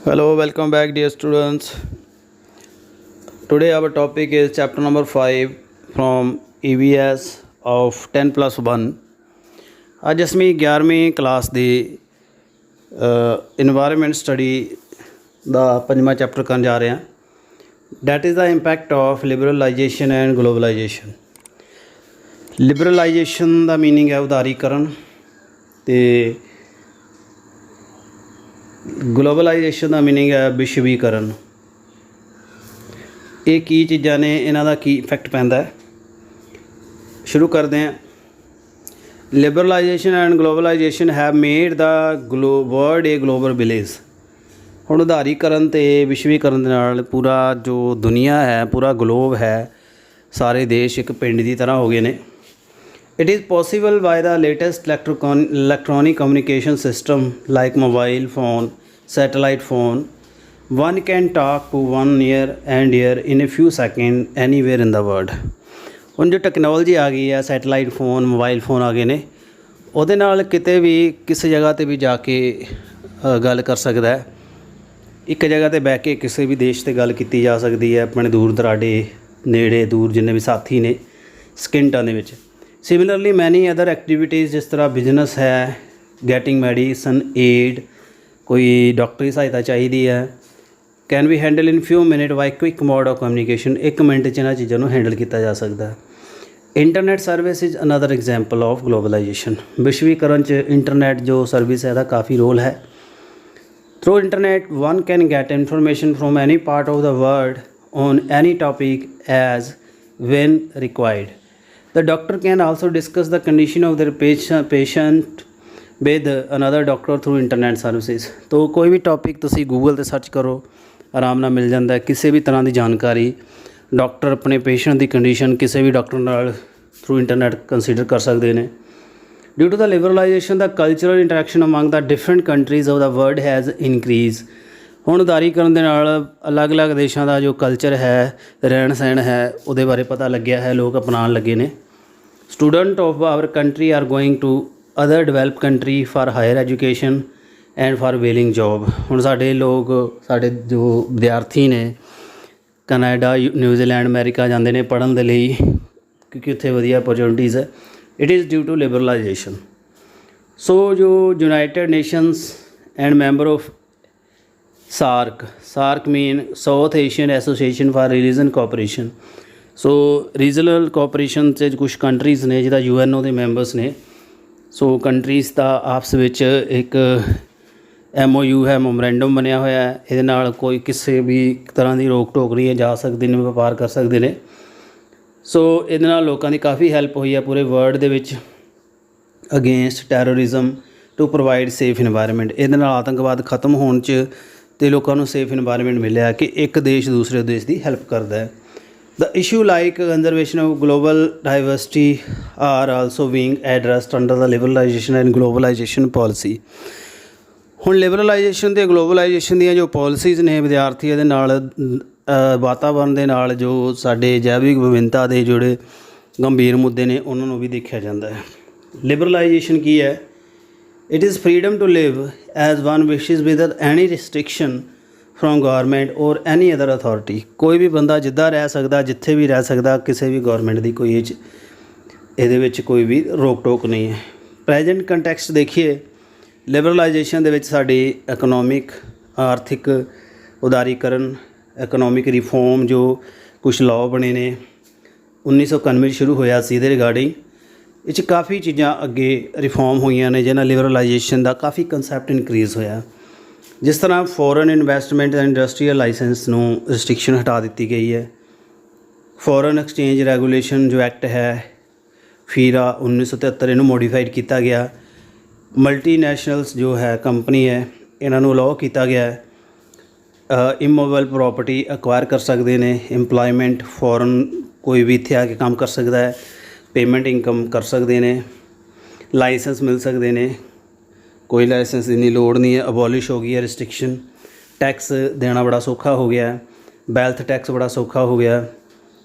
Hello, welcome back, dear students. Today, our topic is chapter number 5 from EVS of 10 plus 1. ਅੱਜ ਅਸੀਂ 11ਵੀਂ class ਦੀ environment study ਦਾ 5ਵਾਂ ਚੈਪਟਰ ਕਰਨ ਜਾ ਰਹੇ ਹਾਂ. That is the impact of liberalisation and globalisation. Liberalisation ਦਾ ਮੀਨਿੰਗ ਹੈ ਉਦਾਰੀਕਰਨ ਅਤੇ ਗਲੋਬਲਾਈਜੇਸ਼ਨ ਦਾ ਮੀਨਿੰਗ ਹੈ ਵਿਸ਼ਵੀਕਰਨ. ਇਹ ਕੀ ਚੀਜ਼ਾਂ ਨੇ, ਇਹਨਾਂ ਦਾ ਕੀ ਇਫੈਕਟ ਪੈਂਦਾ ਹੈ, ਸ਼ੁਰੂ ਕਰਦੇ ਹਾਂ. Liberalisation and globalisation have made the world a global village. ਹੁਣ ਉਦਾਰੀਕਰਨ ਅਤੇ ਵਿਸ਼ਵੀਕਰਨ ਦੇ ਨਾਲ ਪੂਰਾ ਜੋ ਦੁਨੀਆ ਹੈ, ਪੂਰਾ ਗਲੋਬ ਹੈ, ਸਾਰੇ ਦੇਸ਼ ਇੱਕ ਪਿੰਡ ਦੀ ਤਰ੍ਹਾਂ ਹੋ ਗਏ ਨੇ. It is possible by the latest electronic communication system like mobile phone, satellite phone. One can talk to one near and dear in a few seconds anywhere in the world. ਹੁਣ ਜੋ ਟੈਕਨੋਲੋਜੀ ਆ ਗਈ ਹੈ, satellite phone, mobile phone ਆ ਗਏ ਨੇ, ਉਹਦੇ ਨਾਲ ਕਿਤੇ ਵੀ ਕਿਸੇ ਜਗ੍ਹਾ 'ਤੇ ਵੀ ਜਾ ਕੇ ਗੱਲ ਕਰ ਸਕਦਾ ਹੈ. ਇੱਕ ਜਗ੍ਹਾ 'ਤੇ ਬਹਿ ਕੇ ਕਿਸੇ ਵੀ ਦੇਸ਼ 'ਤੇ ਗੱਲ ਕੀਤੀ ਜਾ ਸਕਦੀ ਹੈ, ਆਪਣੇ ਦੂਰ ਦਰਾਡੇ, ਨੇੜੇ ਦੂਰ ਜਿੰਨੇ ਵੀ ਸਾਥੀ ਨੇ, ਸਕਿੰਟਾਂ ਦੇ ਵਿੱਚ. ਸਿਮਿਲਰਲੀ ਮੈਨੀ ਅਦਰ ਐਕਟੀਵਿਟੀਜ਼, ਜਿਸ ਤਰ੍ਹਾਂ ਬਿਜ਼ਨਸ ਹੈ, ਗੈਟਿੰਗ ਮੈਡੀਸਨ ਏਡ, ਕੋਈ ਡਾਕਟਰੀ ਸਹਾਇਤਾ ਚਾਹੀਦੀ ਹੈ, can be handle in few minute by quick mode of communication. 1 minute 'ਚ ਇਹਨਾਂ ਚੀਜ਼ਾਂ ਨੂੰ ਹੈਂਡਲ ਕੀਤਾ ਜਾ ਸਕਦਾ ਹੈ. Internet service is another example of globalisation. ਵਿਸ਼ਵੀਕਰਨ 'ਚ ਇੰਟਰਨੈਟ ਜੋ ਸਰਵਿਸ ਹੈ ਇਹਦਾ ਕਾਫੀ ਰੋਲ ਹੈ. Through internet one can get information from any part of the world on any topic as when required. The doctor can also discuss the condition of their patient with another doctor through internet services. तो कोई भी topic तुसी Google ते search करो, आराम नाल मिल जाता है. किसी भी तरह की जानकारी डॉक्टर अपने पेशेंट की कंडीशन किसी भी डॉक्टर नाल थ्रू इंटरनेट कंसीडर कर सकते हैं. Due to the liberalisation the cultural interaction among the different countries of the world has increase. ਹੁਣ ਉਦਾਰੀਕਰਨ ਦੇ ਨਾਲ ਅਲੱਗ-ਅਲੱਗ ਦੇਸ਼ਾਂ ਦਾ ਜੋ ਕਲਚਰ ਹੈ, ਰਹਿਣ ਸਹਿਣ ਹੈ, ਉਹਦੇ ਬਾਰੇ ਪਤਾ ਲੱਗਿਆ ਹੈ, ਲੋਕ ਅਪਣਾਉਣ ਲੱਗੇ ਨੇ. Student of our country are going to other develop country for higher education and for availing job. ਹੁਣ ਸਾਡੇ ਲੋਕ, ਸਾਡੇ ਜੋ ਵਿਦਿਆਰਥੀ ਨੇ, ਕੈਨੇਡਾ, ਨਿਊਜ਼ੀਲੈਂਡ, ਅਮਰੀਕਾ ਜਾਂਦੇ ਨੇ ਪੜ੍ਹਨ ਦੇ ਲਈ, ਕਿਉਂਕਿ ਉੱਥੇ ਵਧੀਆ ਅਪਰਚੁਨਿਟੀਜ਼ ਹੈ. It is due to liberalisation. So ਜੋ United Nations and member of SAARC mean South Asian Association for Regional Cooperation. So regional cooperation 'ਚ ਕੁਛ ਕੰਟਰੀਜ਼ ਨੇ ਜਿਹਦਾ UNO ਦੇ ਮੈਂਬਰਸ ਨੇ. ਸੋ ਕੰਟਰੀਜ਼ ਦਾ ਆਪਸ ਵਿੱਚ ਇੱਕ MOU ਹੈ, ਮੈਮੋਰੈਂਡਮ ਬਣਿਆ ਹੋਇਆ ਹੈ. ਇਹਦੇ ਨਾਲ ਕੋਈ ਕਿਸੇ ਵੀ ਤਰ੍ਹਾਂ ਦੀ ਰੋਕ ਟੋਕ ਨਹੀਂ ਹੈ, ਜਾ ਸਕਦੇ ਨੇ, ਵਪਾਰ ਕਰ ਸਕਦੇ ਨੇ. ਸੋ ਇਹਦੇ ਨਾਲ ਲੋਕਾਂ ਦੀ ਕਾਫੀ ਹੈਲਪ ਹੋਈ ਹੈ ਪੂਰੇ ਵਰਲਡ ਦੇ ਵਿੱਚ against terrorism to provide safe environment. ਇਹਦੇ ਨਾਲ ਆਤੰਕਵਾਦ ਖਤਮ ਹੋਣ 'ਚ ਅਤੇ ਲੋਕਾਂ ਨੂੰ ਸੇਫ ਇਨਵਾਇਰਮੈਂਟ ਮਿਲਿਆ ਕਿ ਇੱਕ ਦੇਸ਼ ਦੂਸਰੇ ਦੇਸ਼ ਦੀ ਹੈਲਪ ਕਰਦਾ ਹੈ. The issue like conservation of global diversity are also being addressed under the liberalisation and globalisation policy. ਹੁਣ ਲਿਬਰਲਾਈਜੇਸ਼ਨ ਅਤੇ ਗਲੋਬਲਾਈਜੇਸ਼ਨ ਦੀਆਂ ਜੋ ਪੋਲਿਸੀਜ਼ ਨੇ, ਵਿਦਿਆਰਥੀ ਇਹਦੇ ਨਾਲ ਵਾਤਾਵਰਨ ਦੇ ਨਾਲ ਜੋ ਸਾਡੇ ਜੈਵਿਕ ਵਿਭਿੰਨਤਾ ਦੇ ਜਿਹੜੇ ਗੰਭੀਰ ਮੁੱਦੇ ਨੇ ਉਹਨਾਂ ਨੂੰ ਵੀ ਦੇਖਿਆ ਜਾਂਦਾ ਹੈ. ਲਿਬਰਲਾਈਜੇਸ਼ਨ ਕੀ ਹੈ? It is freedom to live as one wishes without any restriction from government or any other authority. ਕੋਈ ਵੀ ਬੰਦਾ ਜਿੱਦਾਂ ਰਹਿ ਸਕਦਾ, ਜਿੱਥੇ ਵੀ ਰਹਿ ਸਕਦਾ, ਕਿਸੇ ਵੀ ਗੌਰਮੈਂਟ ਦੀ ਕੋਈ ਇਹਦੇ ਵਿੱਚ ਕੋਈ ਵੀ ਰੋਕ ਟੋਕ ਨਹੀਂ ਹੈ. ਪ੍ਰੈਜੈਂਟ ਕੰਟੈਕਸਟ ਦੇਖੀਏ, ਲਿਬਰਲਾਈਜੇਸ਼ਨ ਦੇ ਵਿੱਚ ਸਾਡੀ ਇਕਨੋਮਿਕ, ਆਰਥਿਕ ਉਦਾਰੀਕਰਨ, ਇਕਨੋਮਿਕ ਰਿਫੋਰਮ, ਜੋ ਕੁਛ ਲਾਅ ਬਣੇ ਨੇ 1991 ਸ਼ੁਰੂ ਹੋਇਆ ਸੀ, ਇਹਦੇ ਰਿਗਾਰਡਿੰਗ ਇਹ 'ਚ ਕਾਫੀ ਚੀਜ਼ਾਂ ਅੱਗੇ ਰਿਫੋਰਮ ਹੋਈਆਂ ਨੇ ਜਿਹਨਾਂ ਲਿਬਰਲਾਈਜੇਸ਼ਨ ਦਾ ਕਾਫੀ ਕੰਸੈਪਟ ਇਨਕਰੀਜ਼ ਹੋਇਆ. ਜਿਸ ਤਰ੍ਹਾਂ foreign investment and industrial licence ਨੂੰ ਰਿਸਟ੍ਰਿਕਸ਼ਨ ਹਟਾ ਦਿੱਤੀ ਗਈ ਹੈ. ਫੋਰਨ ਐਕਸਚੇਂਜ ਰੈਗੂਲੇਸ਼ਨ ਜੋ ਐਕਟ ਹੈ ਫੀਰਾ 1973, ਇਹਨੂੰ ਮੋਡੀਫਾਈਡ ਕੀਤਾ ਗਿਆ. ਮਲਟੀ ਨੈਸ਼ਨਲਸ ਜੋ ਹੈ ਕੰਪਨੀ ਹੈ, ਇਹਨਾਂ ਨੂੰ ਅਲਾਓ ਕੀਤਾ ਗਿਆ ਹੈ. ਇਮੂਵੇਬਲ ਪ੍ਰੋਪਰਟੀ ਅਕਵਾਇਰ ਕਰ ਸਕਦੇ ਨੇ. ਇੰਪਲੋਇਮੈਂਟ, ਫੋਰਨ ਕੋਈ ਵੀ ਇੱਥੇ ਆ ਕੇ ਕੰਮ ਕਰ ਸਕਦਾ ਹੈ. ਪੇਮੈਂਟ ਇਨਕਮ ਕਰ ਸਕਦੇ ਨੇ. ਲਾਇਸੈਂਸ ਮਿਲ ਸਕਦੇ ਨੇ, ਕੋਈ ਲਾਇਸੈਂਸ ਦੀ ਲੋੜ ਨਹੀਂ ਹੈ. ਅਬੋਲਿਸ਼ ਹੋ ਗਈ ਹੈ ਰਿਸਟ੍ਰਿਕਸ਼ਨ. ਟੈਕਸ ਦੇਣਾ ਬੜਾ ਸੌਖਾ ਹੋ ਗਿਆ. ਵੈਲਥ ਟੈਕਸ ਬੜਾ ਸੌਖਾ ਹੋ ਗਿਆ,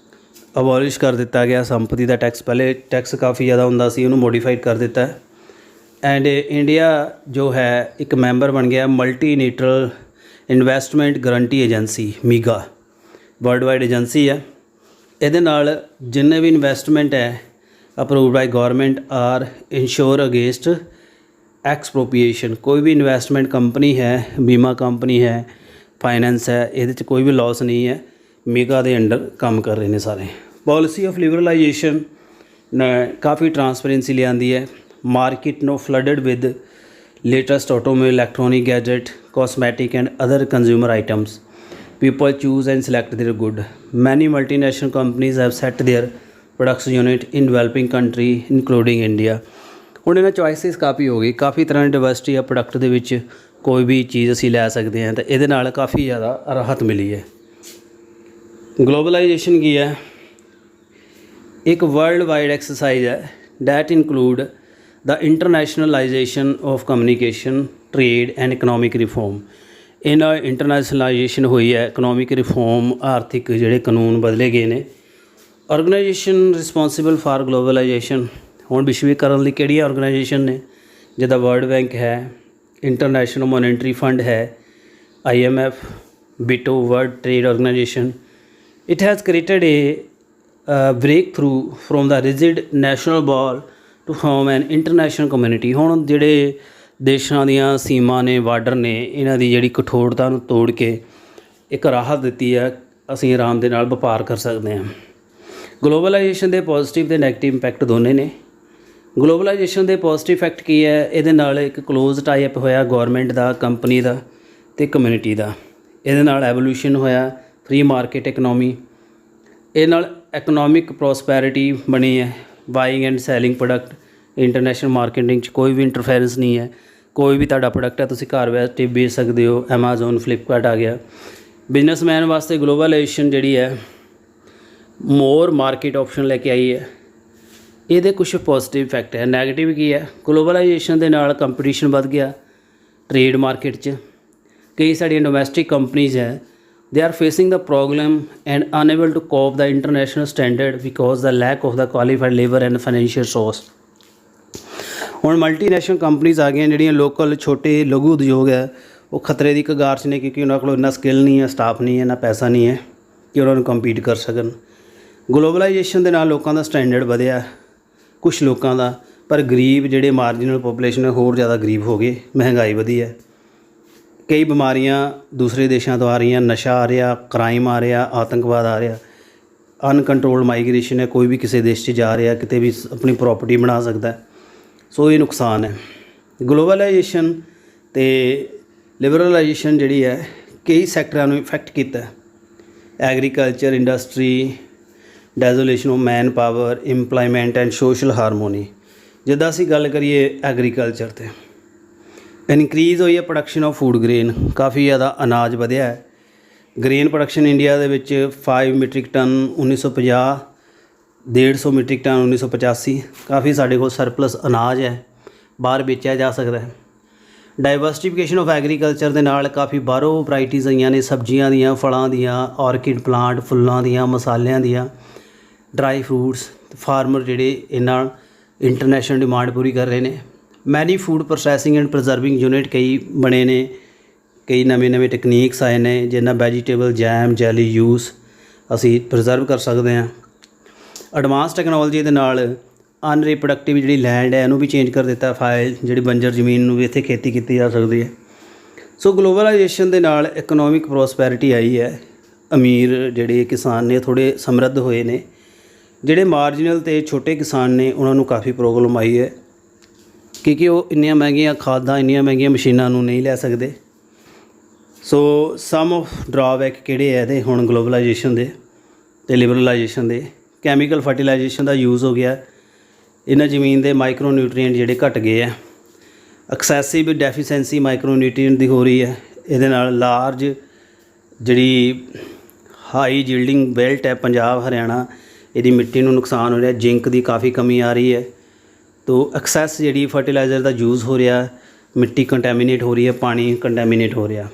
ਅਬੋਲਿਸ਼ ਕਰ ਦਿੱਤਾ ਗਿਆ. ਸੰਪਤੀ ਦਾ ਟੈਕਸ, ਪਹਿਲੇ ਟੈਕਸ ਕਾਫੀ ਜ਼ਿਆਦਾ ਹੁੰਦਾ ਸੀ, ਉਹਨੂੰ ਮੋਡੀਫਾਈਡ ਕਰ ਦਿੱਤਾ. ਐਂਡ ਇੰਡੀਆ ਜੋ ਹੈ ਇੱਕ ਮੈਂਬਰ ਬਣ ਗਿਆ multilateral investment guarantee agency MIGA world wide agency ਹੈ। ਇਹਦੇ ਨਾਲ ਜਿੰਨੇ ਵੀ ਇਨਵੈਸਟਮੈਂਟ ਹੈ approved by government are insure against expropriation. ਕੋਈ ਵੀ ਇਨਵੈਸਟਮੈਂਟ ਕੰਪਨੀ ਹੈ, ਬੀਮਾ ਕੰਪਨੀ ਹੈ, ਫਾਈਨੈਂਸ ਹੈ, ਇਹਦੇ 'ਚ ਕੋਈ ਵੀ ਲਾਸ ਨਹੀਂ ਹੈ। ਮੀਗਾ ਦੇ ਅੰਡਰ ਕੰਮ ਕਰ ਰਹੇ ਨੇ ਸਾਰੇ। ਪੋਲਿਸੀ ਆਫ ਲਿਬਰਲਾਈਜੇਸ਼ਨ ਕਾफ़ी ट्रांसपेरेंसी लियांदी है। Market now flooded with latest automobile, electronic gadget, cosmetic and other consumer items. People choose and select their good. Many multinational companies have set their production unit in developing country including India. हुण इन्हां choices काफ़ी हो गई, काफ़ी तरह की diversity आ product दे विच कोई भी चीज़ असीं लै सकते हैं, तो इहदे नाल काफ़ी ज़्यादा राहत मिली है। ग्लोबलाइजेशन की है? एक वर्ल्ड वाइड एक्सरसाइज है that include the internationalisation of communication, trade and economic reform. इन्हां इंटरनेशनलाइजेशन हुई है, इकनॉमिक रिफॉर्म, आर्थिक जिहड़े कानून बदले गए ने। ऑर्गेनाइजेशन रिस्पॉन्सिबल फॉर ग्लोबलाइजेशन, हुण विश्वीकरण लई किहड़ियां ऑर्गेनाइजेशन ने? जिद्दां वर्ल्ड बैंक है, इंटरनेशनल मॉनेटरी फंड है, IMF, बिटो, World Trade Organization. It has created a break through from the rigid national ball to form an international community. हुण जिहड़े देशां दीयां सीमा ने, बार्डर ने, इन्हां दी जिहड़ी कठोरता नूं तोड़ के एक राहत दित्ती है, असीं आराम दे नाल वपार कर सकते हैं। ग्लोबलाइजेशन दे पॉजिटिव ते नैगेटिव इंपैक्ट दोने ने। ग्लोबलाइजेशन दे पॉजिटिव इफैक्ट की है? इहदे नाल एक क्लोज टाई अप होया गौरमेंट दा, कंपनी दा ते कम्यूनिटी दा। इहदे नाल एवोल्यूशन होया, फ्री मार्केट इकनॉमी। इहदे नाल इकनॉमिक प्रॉस्पैरिटी बनी है। Buying and selling product, international marketing कोई भी इंटरफेरेंस नहीं है। कोई भी तुहाडा प्रोडक्ट है तुसीं घर बैठे बेच सकते हो। अमेजोन, फ्लिपकार्ट आ गया। बिजनेसमैन वास्ते ग्लोबलाइजेशन जिहड़ी है मोर मार्केट ऑप्शन लैके आई है। ਇਹਦੇ कुछ पॉजिटिव इफैक्ट है। नैगेटिव की है? ग्लोबलाइजेशन ਦੇ ਨਾਲ कंपटीशन ਵੱਧ ਗਿਆ ट्रेड मार्केट 'ਚ। कई साड़ियां डोमैसटिक कंपनीज है, they are facing the problem and unable to cope the international standard because the lack of the qualified labor and financial source। ਹੁਣ ਮਲਟੀਨੈਸ਼ਨਲ ਕੰਪਨੀਜ਼ ਆ ਗਈਆਂ ਜਿਹੜੀਆਂ ਲੋਕਲ ਛੋਟੇ ਲਘੂ ਉਦਯੋਗ ਹੈ ਉਹ ਖਤਰੇ ਦੀ ਕਗਾਰ 'ਚ ਨੇ, ਕਿਉਂਕਿ ਉਹਨਾਂ ਕੋਲ ਇੰਨਾ ਸਕਿੱਲ ਨਹੀਂ ਹੈ, ਸਟਾਫ ਨਹੀਂ ਹੈ, ਨਾ ਪੈਸਾ ਨਹੀਂ ਹੈ ਕਿ ਉਹਨਾਂ ਨੂੰ ਕੰਪੀਟ ਕਰ ਸਕਣ। ਗਲੋਬਲਾਈਜੇਸ਼ਨ ਦੇ ਨਾਲ ਲੋਕਾਂ ਦਾ ਸਟੈਂਡਰਡ ਵਧਿਆ ਕੁਛ ਲੋਕਾਂ ਦਾ, ਪਰ ਗਰੀਬ ਜਿਹੜੇ ਮਾਰਜਨਲ ਪੋਪੂਲੇਸ਼ਨ ਹੈ ਹੋਰ ਜ਼ਿਆਦਾ ਗਰੀਬ ਹੋ ਗਏ, ਮਹਿੰਗਾਈ ਵਧੀ ਹੈ। ਕਈ ਬਿਮਾਰੀਆਂ ਦੂਸਰੇ ਦੇਸ਼ਾਂ ਤੋਂ ਆ ਰਹੀਆਂ, ਨਸ਼ਾ ਆ ਰਿਹਾ, ਕ੍ਰਾਈਮ ਆ ਰਿਹਾ, ਆਤੰਕਵਾਦ ਆ ਰਿਹਾ, ਅਨਕੰਟਰੋਲਡ ਮਾਈਗ੍ਰੇਸ਼ਨ ਹੈ, ਕੋਈ ਵੀ ਕਿਸੇ ਦੇਸ਼ 'ਚ ਜਾ ਰਿਹਾ, ਕਿਤੇ ਵੀ ਆਪਣੀ ਪ੍ਰੋਪਰਟੀ ਬਣਾ ਸਕਦਾ। ਸੋ ਇਹ ਨੁਕਸਾਨ ਹੈ। ਗਲੋਬਲਾਈਜੇਸ਼ਨ ਅਤੇ ਲਿਬਰਲਾਈਜੇਸ਼ਨ ਜਿਹੜੀ ਹੈ ਕਈ ਸੈਕਟਰਾਂ ਨੂੰ ਇਫੈਕਟ ਕੀਤਾ। Agriculture, industry, desolation of manpower, employment and social harmony. ਜਿੱਦਾਂ ਅਸੀਂ ਗੱਲ ਕਰੀਏ ਐਗਰੀਕਲਚਰ 'ਤੇ, ਇਨਕਰੀਜ਼ ਹੋਈ ਹੈ ਪ੍ਰੋਡਕਸ਼ਨ ਆਫ ਫੂਡ ਗ੍ਰੇਨ, ਕਾਫੀ ਜ਼ਿਆਦਾ ਅਨਾਜ ਵਧਿਆ ਹੈ। ਗ੍ਰੇਨ ਪ੍ਰੋਡਕਸ਼ਨ ਇੰਡੀਆ ਦੇ ਵਿੱਚ 5 ਮੀਟ੍ਰਿਕ ਟਨ 1950, 150 ਮੀਟ੍ਰਿਕ ਟਨ 1985। ਕਾਫੀ ਸਾਡੇ ਕੋਲ ਸਰਪਲਸ ਅਨਾਜ ਹੈ, ਬਾਹਰ ਵੇਚਿਆ ਜਾ ਸਕਦਾ ਹੈ। ਡਾਈਵਰਸਿਫਿਕੇਸ਼ਨ ਆਫ ਐਗਰੀਕਲਚਰ ਦੇ ਨਾਲ ਕਾਫੀ ਬਾਹਰੋਂ ਵਰਾਇਟੀਜ਼ ਆਈਆਂ ਨੇ, ਸਬਜ਼ੀਆਂ ਦੀਆਂ, ਫਲਾਂ ਦੀਆਂ, ਔਰਕਿਡ ਪਲਾਂਟ, ਫੁੱਲਾਂ ਦੀਆਂ, ਮਸਾਲਿਆਂ ਦੀਆਂ, ਡਰਾਈ ਫਰੂਟਸ। ਫਾਰਮਰ ਜਿਹੜੇ ਇਹਨਾਂ ਇੰਟਰਨੈਸ਼ਨਲ ਡਿਮਾਂਡ ਪੂਰੀ ਕਰ ਰਹੇ ਨੇ। ਮੈਨੀ ਫੂਡ ਪ੍ਰੋਸੈਸਿੰਗ ਐਂਡ ਪ੍ਰੀਜ਼ਰਵਿੰਗ ਯੂਨਿਟ ਕਈ ਬਣੇ ਨੇ, ਕਈ ਨਵੇਂ ਟੈਕਨੀਕਸ ਆਏ ਨੇ ਜਿਨ੍ਹਾਂ ਵੈਜੀਟੇਬਲ, ਜੈਮ, ਜੈਲੀ ਯੂਸ ਅਸੀਂ ਪ੍ਰੀਜ਼ਰਵ ਕਰ ਸਕਦੇ ਹਾਂ। ਐਡਵਾਂਸ ਟੈਕਨੋਲੋਜੀ ਦੇ ਨਾਲ ਅਨਰੀਪਰੋਡਕਟਿਵ ਜਿਹੜੀ ਲੈਂਡ ਹੈ ਇਹਨੂੰ ਵੀ ਚੇਂਜ ਕਰ ਦਿੱਤਾ। ਫਾਇਲ ਜਿਹੜੀ ਬੰਜਰ ਜ਼ਮੀਨ ਨੂੰ ਵੀ ਇੱਥੇ ਖੇਤੀ ਕੀਤੀ ਜਾ ਸਕਦੀ ਹੈ। ਸੋ ਗਲੋਬਲਾਈਜੇਸ਼ਨ ਦੇ ਨਾਲ ਇਕਨੋਮਿਕ ਪ੍ਰੋਸਪੈਰਿਟੀ ਆਈ ਹੈ। ਅਮੀਰ ਜਿਹੜੇ ਕਿਸਾਨ ਨੇ ਥੋੜ੍ਹੇ ਸਮਰੱਧ ਹੋਏ ਨੇ, ਜਿਹੜੇ ਮਾਰਜਨਲ ਅਤੇ ਛੋਟੇ ਕਿਸਾਨ ਨੇ ਉਹਨਾਂ ਨੂੰ ਕਾਫੀ ਪ੍ਰੋਬਲਮ ਆਈ ਹੈ, ਕਿਉਂਕਿ ਉਹ ਇੰਨੀਆਂ ਮਹਿੰਗੀਆਂ ਖਾਦਾਂ, ਇੰਨੀਆਂ ਮਹਿੰਗੀਆਂ ਮਸ਼ੀਨਾਂ ਨੂੰ ਨਹੀਂ ਲੈ ਸਕਦੇ। ਸੋ ਸਮ ਆਫ ਡਰਾਬੈਕ ਕਿਹੜੇ ਹੈ ਇਹਦੇ ਹੁਣ ਗਲੋਬਲਾਈਜੇਸ਼ਨ ਦੇ ਅਤੇ ਲਿਬਰਲਾਈਜੇਸ਼ਨ ਦੇ? ਕੈਮੀਕਲ ਫਰਟੀਲਾਈਜੇਸ਼ਨ ਦਾ ਯੂਜ਼ ਹੋ ਗਿਆ, ਇਹਨਾਂ ਜ਼ਮੀਨ ਦੇ ਮਾਈਕਰੋ ਨਿਊਟਰੀਐਂਟ ਜਿਹੜੇ ਘਟ ਗਏ ਹੈ। ਐਕਸੈਸਿਵ ਡੈਫੀਸ਼ੈਂਸੀ ਮਾਈਕਰੋ ਨਿਊਟਰੀਐਂਟ ਦੀ ਹੋ ਰਹੀ ਹੈ। ਇਹਦੇ ਨਾਲ ਲਾਰਜ ਜਿਹੜੀ ਹਾਈ ਜੀਲਡਿੰਗ ਬੈਲਟ ਹੈ ਪੰਜਾਬ, ਹਰਿਆਣਾ, ਇਹਦੀ ਮਿੱਟੀ ਨੂੰ ਨੁਕਸਾਨ ਹੋ ਰਿਹਾ। ਜਿੰਕ ਦੀ ਕਾਫੀ ਕਮੀ ਆ ਰਹੀ ਹੈ। ਤੋ ਐਕਸੈਸ ਜਿਹੜੀ ਫਰਟੀਲਾਈਜ਼ਰ ਦਾ ਯੂਜ਼ ਹੋ ਰਿਹਾ, ਮਿੱਟੀ ਕੰਟੈਮੀਨੇਟ ਹੋ ਰਹੀ ਹੈ, ਪਾਣੀ ਕੰਟੈਮੀਨੇਟ ਹੋ ਰਿਹਾ।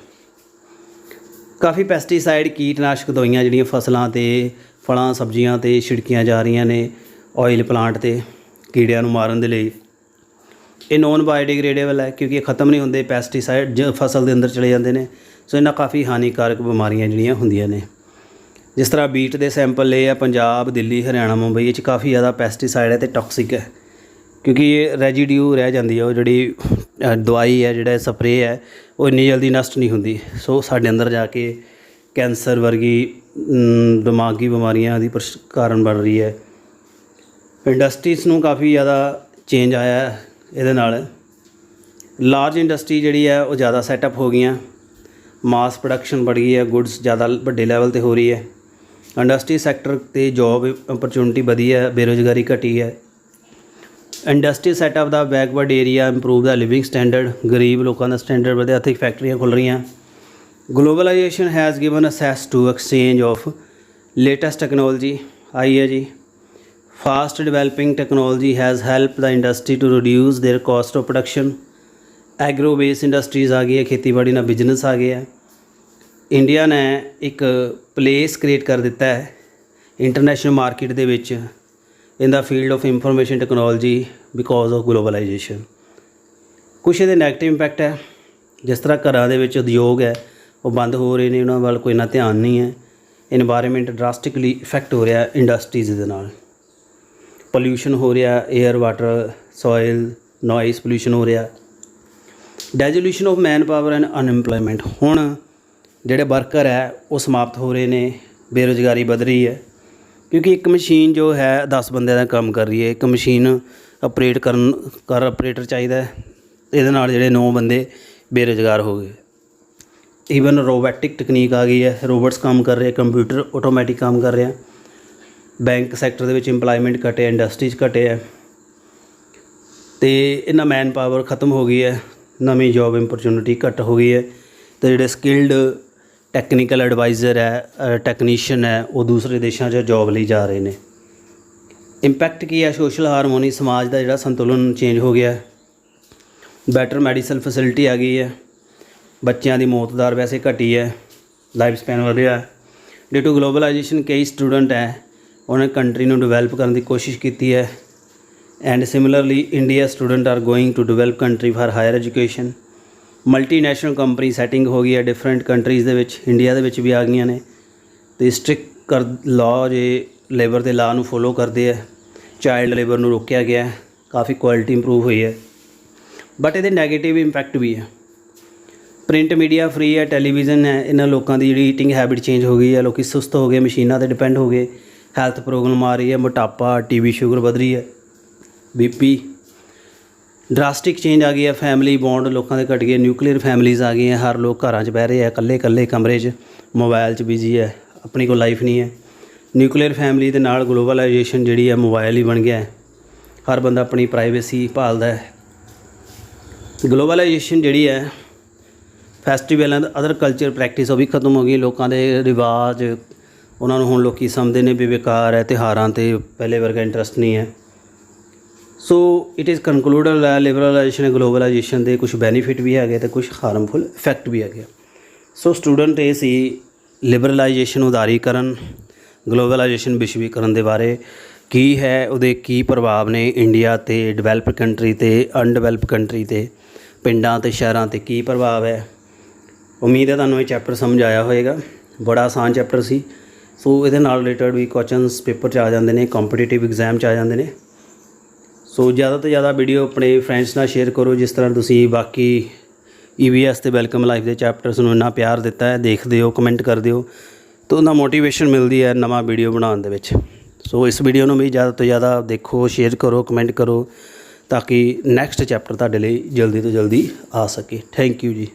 ਕਾਫੀ ਪੈਸਟੀਸਾਈਡ, ਕੀਟਨਾਸ਼ਕ ਦਵਾਈਆਂ ਜਿਹੜੀਆਂ ਫਸਲਾਂ 'ਤੇ, ਫਲਾਂ, ਸਬਜ਼ੀਆਂ 'ਤੇ ਛਿੜਕੀਆਂ ਜਾ ਰਹੀਆਂ ਨੇ, ਆਇਲ ਪਲਾਂਟ 'ਤੇ ਕੀੜਿਆਂ ਨੂੰ ਮਾਰਨ ਦੇ ਲਈ। ਇਹ ਨੋਨ ਬਾਇਓਡੀਗ੍ਰੇਡੇਬਲ ਹੈ ਕਿਉਂਕਿ ਇਹ ਖ਼ਤਮ ਨਹੀਂ ਹੁੰਦੇ। ਪੈਸਟੀਸਾਈਡ ਫਸਲ ਦੇ ਅੰਦਰ ਚਲੇ ਜਾਂਦੇ ਨੇ, ਸੋ ਇਹਨਾਂ ਕਾਫੀ ਹਾਨੀਕਾਰਕ ਬਿਮਾਰੀਆਂ ਜਿਹੜੀਆਂ ਹੁੰਦੀਆਂ ਨੇ। ਜਿਸ ਤਰ੍ਹਾਂ ਬੀਟ ਦੇ ਸੈਂਪਲ ਲਏ ਆ ਪੰਜਾਬ, ਦਿੱਲੀ, ਹਰਿਆਣਾ, ਮੁੰਬਈ, ਇਹ 'ਚ ਕਾਫੀ ਜ਼ਿਆਦਾ ਪੈਸਟੀਸਾਈਡ ਹੈ ਅਤੇ ਟੌਕਸਿਕ ਹੈ, ਕਿਉਂਕਿ ਇਹ ਰੈਜੀਡਿਊ ਰਹਿ ਜਾਂਦੀ ਹੈ। ਉਹ ਜਿਹੜੀ ਦਵਾਈ ਹੈ, ਜਿਹੜਾ ਸਪਰੇਅ ਹੈ, ਉਹ ਇੰਨੀ ਜਲਦੀ ਨਸ਼ਟ ਨਹੀਂ ਹੁੰਦੀ। ਸੋ ਸਾਡੇ ਅੰਦਰ ਜਾ ਕੇ ਕੈਂਸਰ ਵਰਗੀ ਦਿਮਾਗੀ ਬਿਮਾਰੀਆਂ ਦੀ ਕਾਰਨ ਬਣ ਰਹੀ ਹੈ। ਇੰਡਸਟਰੀਜ਼ ਨੂੰ ਕਾਫੀ ਜ਼ਿਆਦਾ ਚੇਂਜ ਆਇਆ ਇਹਦੇ ਨਾਲ। ਲਾਰਜ ਇੰਡਸਟਰੀ ਜਿਹੜੀ ਹੈ ਉਹ ਜ਼ਿਆਦਾ ਸੈਟਅਪ ਹੋ ਗਈਆਂ, ਮਾਸ ਪ੍ਰੋਡਕਸ਼ਨ बढ़ ਗਈ ਹੈ, ਗੁੱਡਸ ਜ਼ਿਆਦਾ ਵੱਡੇ ਲੈਵਲ 'ਤੇ ਹੋ ਰਹੀ ਹੈ। ਇੰਡਸਟਰੀ ਸੈਕਟਰ 'ਤੇ ਜੋਬ ਅਪਰਚੁਨਿਟੀ ਵਧੀ ਹੈ, ਬੇਰੁਜ਼ਗਾਰੀ ਘਟੀ ਹੈ। Industry setup the backward area improve the living standard, ਗਰੀਬ ਲੋਕਾਂ ਦਾ ਸਟੈਂਡਰਡ ਵਧਿਆ ਅਤੇ ਫੈਕਟਰੀਆਂ ਖੁੱਲ੍ਹ ਰਹੀਆਂ। Globalisation has given access to exchange of latest technology ਆਈ ਹੈ ਜੀ। Fast developing technology has help the industry to reduce their cost of production. Agro base industries ਆ ਗਈ ਹੈ, ਖੇਤੀਬਾੜੀ ਨਾਲ ਬਿਜ਼ਨਸ ਆ ਗਿਆ। ਇੰਡੀਆ ਨੇ ਇੱਕ ਪਲੇਸ ਕ੍ਰੀਏਟ ਕਰ ਦਿੱਤਾ ਹੈ ਇੰਟਰਨੈਸ਼ਨਲ ਮਾਰਕੀਟ ਦੇ ਵਿੱਚ in the field of information technology because of globalisation. ਕੁਛ ਇਹਦੇ ਨੈਗੇਟਿਵ ਇੰਪੈਕਟ ਹੈ, ਜਿਸ ਤਰ੍ਹਾਂ ਘਰਾਂ ਦੇ ਵਿੱਚ ਉਦਯੋਗ ਹੈ ਉਹ ਬੰਦ ਹੋ ਰਹੇ ਨੇ, ਉਹਨਾਂ ਵੱਲ ਕੋਈ ਇੰਨਾ ਧਿਆਨ ਨਹੀਂ ਹੈ। ਇਨਵਾਇਰਮੈਂਟ ਡਰਾਸਟਿਕਲੀ ਇਫੈਕਟ ਹੋ ਰਿਹਾ ਇੰਡਸਟਰੀਜ਼ ਦੇ ਨਾਲ। ਪੋਲਿਊਸ਼ਨ ਹੋ ਰਿਹਾ, air, water, soil, noise pollution ਹੋ ਰਿਹਾ। Dissolution of manpower and unemployment. ਹੁਣ ਜਿਹੜੇ ਵਰਕਰ ਹੈ ਉਹ ਸਮਾਪਤ ਹੋ ਰਹੇ ਨੇ, ਬੇਰੁਜ਼ਗਾਰੀ ਵੱਧ ਰਹੀ ਹੈ, ਕਿਉਂਕਿ ਇੱਕ ਮਸ਼ੀਨ ਜੋ ਹੈ 10 ਬੰਦਿਆਂ ਦਾ ਕੰਮ ਕਰ ਰਹੀ ਹੈ। ਇੱਕ ਮਸ਼ੀਨ ਆਪਰੇਟਰ ਚਾਹੀਦਾ ਹੈ, ਇਹਦੇ ਨਾਲ ਜਿਹੜੇ 9 ਬੰਦੇ ਬੇਰੁਜ਼ਗਾਰ ਹੋ ਗਏ। ਈਵਨ ਰੋਬੋਟਿਕ ਟੈਕਨੀਕ ਆ ਗਈ ਹੈ, ਰੋਬੋਟਸ ਕੰਮ ਕਰ ਰਹੇ, ਕੰਪਿਊਟਰ ਆਟੋਮੈਟਿਕ ਕੰਮ ਕਰ ਰਿਹਾ। ਬੈਂਕ ਸੈਕਟਰ ਦੇ ਵਿੱਚ ਇੰਪਲਾਈਮੈਂਟ ਘਟਿਆ, ਇੰਡਸਟਰੀਜ਼ ਘਟੇ ਹੈ ਅਤੇ ਇਹਨਾਂ ਮੈਨ ਪਾਵਰ ਖਤਮ ਹੋ ਗਈ ਹੈ, ਨਵੀਂ ਜੋਬ ਅਪਰਚੁਨਿਟੀ ਘੱਟ ਹੋ ਗਈ ਹੈ। ਅਤੇ ਜਿਹੜੇ ਸਕਿਲਡ ਟੈਕਨੀਕਲ ਐਡਵਾਈਜ਼ਰ ਹੈ, ਟੈਕਨੀਸ਼ੀਅਨ ਹੈ, ਉਹ ਦੂਸਰੇ ਦੇਸ਼ਾਂ 'ਚ ਜੋਬ ਲਈ ਜਾ ਰਹੇ ਨੇ। ਇੰਪੈਕਟ ਕੀ ਹੈ? ਸੋਸ਼ਲ ਹਾਰਮੋਨੀ, ਸਮਾਜ ਦਾ ਜਿਹੜਾ ਸੰਤੁਲਨ ਚੇਂਜ ਹੋ ਗਿਆ। ਬੈਟਰ ਮੈਡੀਸਨ ਫੈਸਿਲਿਟੀ ਆ ਗਈ ਹੈ, ਬੱਚਿਆਂ ਦੀ ਮੌਤ ਦਰ ਵੈਸੇ ਘਟੀ ਹੈ, ਲਾਈਫ ਸਪੈਨ ਵਧਿਆ। ਡਿਊ ਟੂ ਗਲੋਬਲਾਈਜੇਸ਼ਨ ਕਈ ਸਟੂਡੈਂਟ ਹੈ ਉਹਨਾਂ ਨੇ ਕੰਟਰੀ ਨੂੰ ਡਿਵੈਲਪ ਕਰਨ ਦੀ ਕੋਸ਼ਿਸ਼ ਕੀਤੀ ਹੈ। And similarly India student are going to develop country for higher education. Multinational company setting ਹੋ ਗਈ ਹੈ ਡਿਫਰੈਂਟ ਕੰਟਰੀਜ਼ ਦੇ ਵਿੱਚ, ਇੰਡੀਆ ਦੇ ਵਿੱਚ ਵੀ ਆ ਗਈਆਂ ਨੇ। ਅਤੇ ਸਟ੍ਰਿਕਟ ਲਾਅ ਜੇ ਲੇਬਰ ਦੇ ਲਾਅ ਨੂੰ ਫੋਲੋ ਕਰਦੇ ਹੈ, ਚਾਈਲਡ ਲੇਬਰ ਨੂੰ ਰੋਕਿਆ ਗਿਆ, ਕਾਫੀ ਕੁਆਲਿਟੀ ਇੰਪਰੂਵ ਹੋਈ ਹੈ। ਬਟ ਇਹਦੇ ਨੈਗੇਟਿਵ ਇੰਪੈਕਟ ਵੀ ਹੈ। ਪ੍ਰਿੰਟ ਮੀਡੀਆ ਫਰੀ ਹੈ, ਟੈਲੀਵਿਜ਼ਨ ਹੈ, ਇਹਨਾਂ ਲੋਕਾਂ ਦੀ ਜਿਹੜੀ ਈਟਿੰਗ ਹੈਬਿਟ ਚੇਂਜ ਹੋ ਗਈ ਹੈ, ਲੋਕ ਸੁਸਤ ਹੋ ਗਏ, ਮਸ਼ੀਨਾਂ 'ਤੇ ਡਿਪੈਂਡ ਹੋ ਗਏ, ਹੈਲਥ ਪ੍ਰੋਬਲਮ ਆ ਰਹੀ ਹੈ, ਮੋਟਾਪਾ, TB, ਸ਼ੂਗਰ ਵੱਧ ਰਹੀ ਹੈ, BP। ਡਰਾਸਟਿਕ ਚੇਂਜ ਆ ਗਈ ਹੈ, ਫੈਮਿਲੀ ਬੌਂਡ ਲੋਕਾਂ ਦੇ ਘਟ ਗਏ, ਨਿਊਕਲੀਅਰ ਫੈਮਲੀਜ਼ ਆ ਗਈਆਂ, ਹਰ ਲੋਕ ਘਰਾਂ 'ਚ ਬਹਿ ਰਹੇ ਹੈ, ਇਕੱਲੇ ਕਮਰੇ 'ਚ, ਮੋਬਾਈਲ 'ਚ ਬਿਜ਼ੀ ਹੈ, ਆਪਣੀ ਕੋਈ ਲਾਈਫ ਨਹੀਂ ਹੈ। ਨਿਊਕਲੀਅਰ ਫੈਮਲੀ ਦੇ ਨਾਲ ਗਲੋਬਲਾਈਜੇਸ਼ਨ ਜਿਹੜੀ ਹੈ ਮੋਬਾਈਲ ਹੀ ਬਣ ਗਿਆ ਹੈ, ਹਰ ਬੰਦਾ ਆਪਣੀ ਪ੍ਰਾਈਵੇਸੀ ਭਾਲਦਾ ਹੈ। ਗਲੋਬਲਾਈਜੇਸ਼ਨ ਜਿਹੜੀ ਹੈ festival and other culture practice ਉਹ ਵੀ ਖਤਮ ਹੋ ਗਈ। ਲੋਕਾਂ ਦੇ ਰਿਵਾਜ ਉਹਨਾਂ ਨੂੰ ਹੁਣ ਲੋਕ ਸਮਝਦੇ ਨੇ ਵੀ ਬੇਕਾਰ ਹੈ, ਤਿਉਹਾਰਾਂ 'ਤੇ ਪਹਿਲੇ ਵਰਗਾ ਇੰਟਰਸਟ ਨਹੀਂ ਹੈ। So it is ਕਨਕਲੂਡਡ liberalization globalisation ਦੇ ਕੁਛ ਬੈਨੀਫਿਟ ਵੀ ਹੈਗੇ ਅਤੇ ਕੁਛ ਹਾਰਮਫੁਲ ਇਫੈਕਟ ਵੀ ਹੈਗੇ। ਸੋ ਸਟੂਡੈਂਟ ਇਹ ਸੀ ਲਿਬਰਲਾਈਜੇਸ਼ਨ ਉਦਾਰੀਕਰਨ, ਗਲੋਬਲਾਈਜੇਸ਼ਨ ਵਿਸ਼ਵੀਕਰਨ ਦੇ ਬਾਰੇ ਕੀ ਹੈ, ਉਹਦੇ ਕੀ ਪ੍ਰਭਾਵ ਨੇ ਇੰਡੀਆ 'ਤੇ, ਡਿਵੈਲਪ ਕੰਟਰੀ 'ਤੇ, ਅਨਡਿਵੈਲਪ ਕੰਟਰੀ 'ਤੇ, ਪਿੰਡਾਂ ਅਤੇ ਸ਼ਹਿਰਾਂ 'ਤੇ ਕੀ ਪ੍ਰਭਾਵ ਹੈ। ਉਮੀਦ ਹੈ ਤੁਹਾਨੂੰ ਇਹ ਚੈਪਟਰ ਸਮਝ ਆਇਆ ਹੋਵੇਗਾ। ਬੜਾ ਆਸਾਨ ਚੈਪਟਰ ਸੀ। ਸੋ ਇਹਦੇ ਨਾਲ ਰਿਲੇਟਡ ਵੀ ਕੁਐਸਚਨਸ ਪੇਪਰ 'ਚ ਆ ਜਾਂਦੇ ਨੇ, ਕੰਪੀਟੀਟਿਵ ਐਗਜ਼ਾਮ 'ਚ ਆ ਜਾਂਦੇ ਨੇ। ਸੋ ਜ਼ਿਆਦਾ ਤੋਂ ਜ਼ਿਆਦਾ ਵੀਡੀਓ ਆਪਣੇ ਫਰੈਂਡਸ ਨਾਲ ਸ਼ੇਅਰ ਕਰੋ। ਜਿਸ ਤਰ੍ਹਾਂ ਤੁਸੀਂ ਬਾਕੀ EVS ਅਤੇ ਵੈਲਕਮ ਲਾਈਫ ਦੇ ਚੈਪਟਰਸ ਨੂੰ ਇੰਨਾ ਪਿਆਰ ਦਿੱਤਾ ਹੈ, ਦੇਖਦੇ ਹੋ, ਕਮੈਂਟ ਕਰਦੇ ਹੋ, ਤਾਂ ਉਹਨਾਂ ਮੋਟੀਵੇਸ਼ਨ ਮਿਲਦੀ ਹੈ ਨਵਾਂ ਵੀਡੀਓ ਬਣਾਉਣ ਦੇ ਵਿੱਚ। ਸੋ ਇਸ ਵੀਡੀਓ ਨੂੰ ਵੀ ਜ਼ਿਆਦਾ ਤੋਂ ਜ਼ਿਆਦਾ ਦੇਖੋ, ਸ਼ੇਅਰ ਕਰੋ, ਕਮੈਂਟ ਕਰੋ, ਤਾਂ ਕਿ ਨੈਕਸਟ ਚੈਪਟਰ ਤੁਹਾਡੇ ਲਈ ਜਲਦੀ ਤੋਂ ਜਲਦੀ ਆ ਸਕੇ। ਥੈਂਕ ਯੂ ਜੀ।